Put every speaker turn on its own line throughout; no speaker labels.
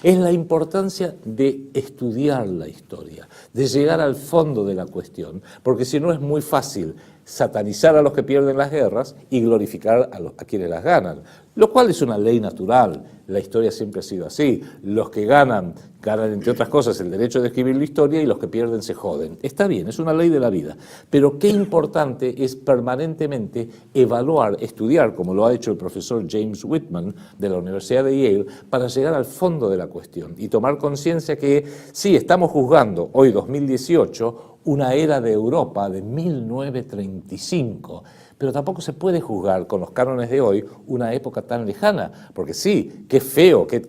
Es la importancia de estudiar la historia, de llegar al fondo de la cuestión, porque si no es muy fácil satanizar a los que pierden las guerras y glorificar a quienes las ganan, lo cual es una ley natural. La historia siempre ha sido así. Los que ganan entre otras cosas el derecho de escribir la historia y los que pierden se joden. Está bien, es una ley de la vida, pero qué importante es permanentemente evaluar, estudiar, como lo ha hecho el profesor James Whitman de la Universidad de Yale, para llegar al fondo de la cuestión y tomar conciencia que sí, estamos juzgando hoy 2018 una era de Europa de 1935, pero tampoco se puede juzgar con los cánones de hoy una época tan lejana, porque sí, qué feo, qué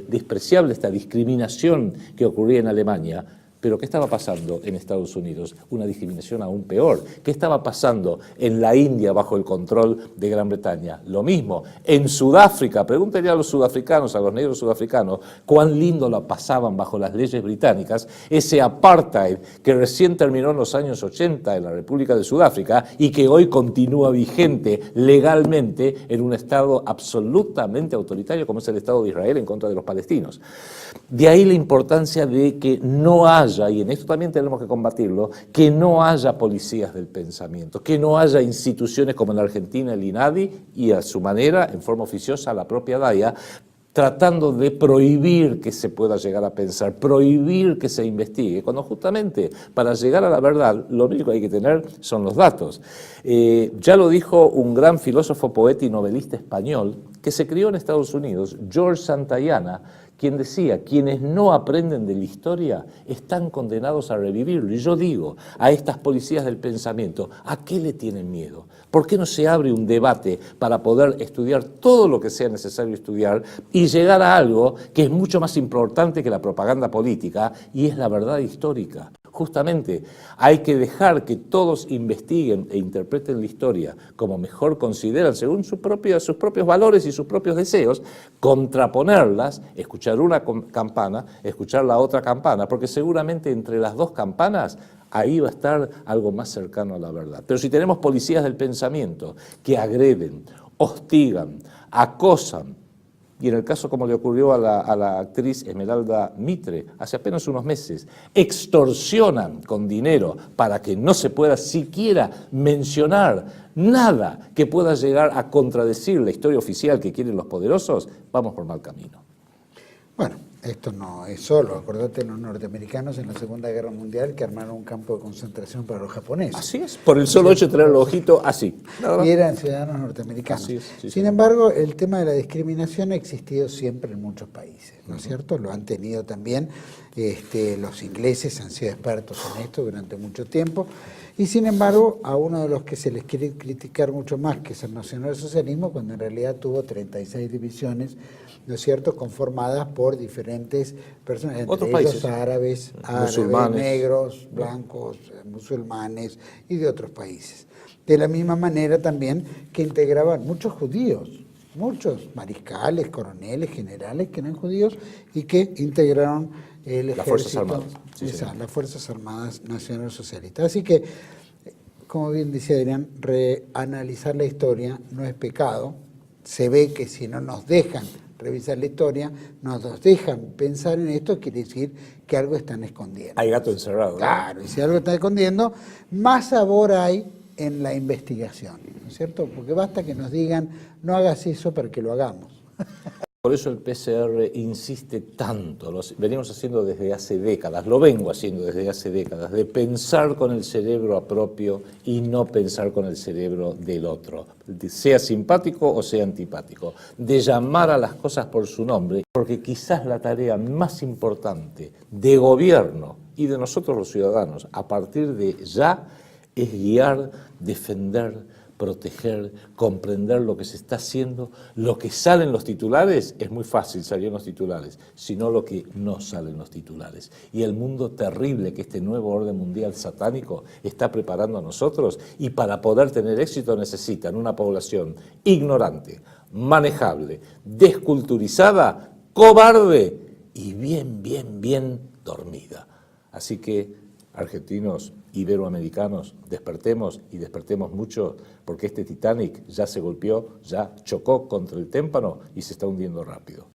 despreciable esta discriminación que ocurría en Alemania, pero ¿qué estaba pasando en Estados Unidos? Una discriminación aún peor. ¿Qué estaba pasando en la India bajo el control de Gran Bretaña? Lo mismo. En Sudáfrica, pregúntenle a los sudafricanos, a los negros sudafricanos, cuán lindo la pasaban bajo las leyes británicas, ese apartheid que recién terminó en los años 80 en la República de Sudáfrica y que hoy continúa vigente legalmente en un estado absolutamente autoritario como es el Estado de Israel en contra de los palestinos. De ahí la importancia de que no haya, y en esto también tenemos que combatirlo, que no haya policías del pensamiento, que no haya instituciones como en la Argentina el INADI y a su manera, en forma oficiosa, la propia DAIA, tratando de prohibir que se pueda llegar a pensar, prohibir que se investigue, cuando justamente para llegar a la verdad lo único que hay que tener son los datos. Ya lo dijo un gran filósofo, poeta y novelista español que se crió en Estados Unidos, George Santayana, quien decía, quienes no aprenden de la historia están condenados a revivirlo. Y yo digo a estas policías del pensamiento, ¿a qué le tienen miedo? ¿Por qué no se abre un debate para poder estudiar todo lo que sea necesario estudiar y llegar a algo que es mucho más importante que la propaganda política y es la verdad histórica? Justamente hay que dejar que todos investiguen e interpreten la historia como mejor consideran según sus propios valores y sus propios deseos, contraponerlas, escuchar una campana, escuchar la otra campana, porque seguramente entre las dos campanas ahí va a estar algo más cercano a la verdad. Pero si tenemos policías del pensamiento que agreden, hostigan, acosan, y en el caso como le ocurrió a la actriz Esmeralda Mitre hace apenas unos meses, extorsionan con dinero para que no se pueda siquiera mencionar nada que pueda llegar a contradecir la historia oficial que quieren los poderosos, vamos por mal camino.
Bueno, esto no es solo, acordate los norteamericanos en la Segunda Guerra Mundial que armaron un campo de concentración para los japoneses.
Así es, por el solo hecho de tener el ojito así.
Y eran ciudadanos norteamericanos.
Así es, sí,
Sin embargo, el tema de la discriminación ha existido siempre en muchos países, ¿no es cierto? Lo han tenido también, los ingleses han sido expertos en esto durante mucho tiempo, y sin embargo, a uno de los que se les quiere criticar mucho más, que es el nacionalsocialismo, cuando en realidad tuvo 36 divisiones, ¿no es cierto?, conformadas por diferentes personas, entre
otros
ellos
países,
árabes, negros, blancos, musulmanes y de otros países. De la misma manera también que integraban muchos judíos, muchos mariscales, coroneles, generales que eran judíos y que integraron el ejército, las Fuerzas Armadas nacionalsocialistas. Así que, como bien decía Adrián, reanalizar la historia no es pecado. Se ve que si no nos dejan revisar la historia, nos dejan pensar en esto, quiere decir que algo están escondiendo.
Hay gato encerrado, ¿no?
Claro, y si algo está escondiendo, más sabor hay en la investigación, ¿no es cierto? Porque basta que nos digan, no hagas eso para que lo hagamos.
Por eso el PCR insiste tanto, lo venimos haciendo desde hace décadas, lo vengo haciendo desde hace décadas, de pensar con el cerebro propio y no pensar con el cerebro del otro, sea simpático o sea antipático, de llamar a las cosas por su nombre, porque quizás la tarea más importante de gobierno y de nosotros los ciudadanos, a partir de ya, es guiar, defender, proteger, comprender lo que se está haciendo. Lo que sale en los titulares es muy fácil salir en los titulares, sino lo que no sale en los titulares. Y el mundo terrible que este nuevo orden mundial satánico está preparando a nosotros, y para poder tener éxito necesitan una población ignorante, manejable, desculturizada, cobarde y bien dormida. Así que, argentinos, iberoamericanos, despertemos y despertemos mucho, porque este Titanic ya se golpeó, ya chocó contra el témpano y se está hundiendo rápido.